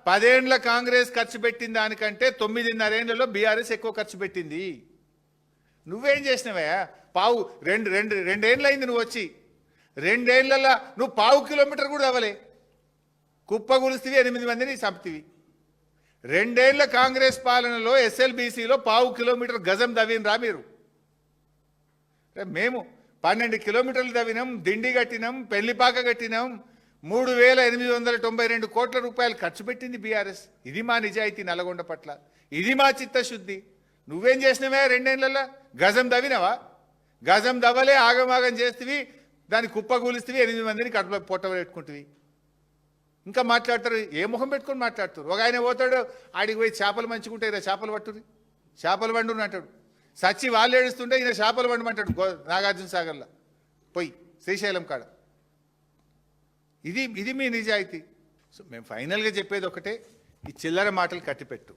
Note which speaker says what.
Speaker 1: 10 ఏళ్ల కాంగ్రెస్ ఖర్చు పెట్టిన దానికంటే 9.5 ఏళ్లలో బీఆర్ఎస్ ఎక్కువ ఖర్చు పెట్టింది. నువ్వేం చేసినవే? పావు రెండేళ్ళు అయింది నువ్వు వచ్చి. 2 ఏళ్లలో నువ్వు పావు కిలోమీటర్ కూడా అవ్వలే. కుప్పగులిస్తివి, 8 మందిని చంపుతివి. 2 ఏళ్ల కాంగ్రెస్ పాలనలో ఎస్ఎల్బీసీలో పావు కిలోమీటర్ గజం దవ్వినరా మీరు? మేము 12 కిలోమీటర్లు దవ్వినాం, దిండి కట్టినాం, పెళ్లిపాక కట్టినాం. 3,892 కోట్ల రూపాయలు ఖర్చు పెట్టింది బీఆర్ఎస్. ఇది మా నిజాయితీ నల్గొండ పట్ల, ఇది మా చిత్తశుద్ధి. నువ్వేం చేసినవే 2 ఏళ్లలో? గజం దవ్వినవా? గజం దవ్వలే, ఆగమాగం చేస్తేవి, దాన్ని కుప్పగూలిస్తేవి, 8 మందిని కడుపులో పొట్ట పెట్టుకుంటువి. ఇంకా మాట్లాడతారు, ఏ ముఖం పెట్టుకొని మాట్లాడుతారు? ఒక ఆయన పోతాడు, ఆడికి పోయి చేపలు మంచుకుంటే ఇలా చేపలు పట్టుని, చేపలు వండుని అంటాడు. సచ్చి వాళ్ళు ఏడుస్తుంటే ఈయన చేపలు వండమంటాడు నాగార్జున సాగర్లో పోయి, శ్రీశైలం కాడ. ఇది మీ నిజాయితీ. సో మేము ఫైనల్గా చెప్పేది ఒకటే, ఈ చిల్లర మాటలు కట్టిపెట్టు.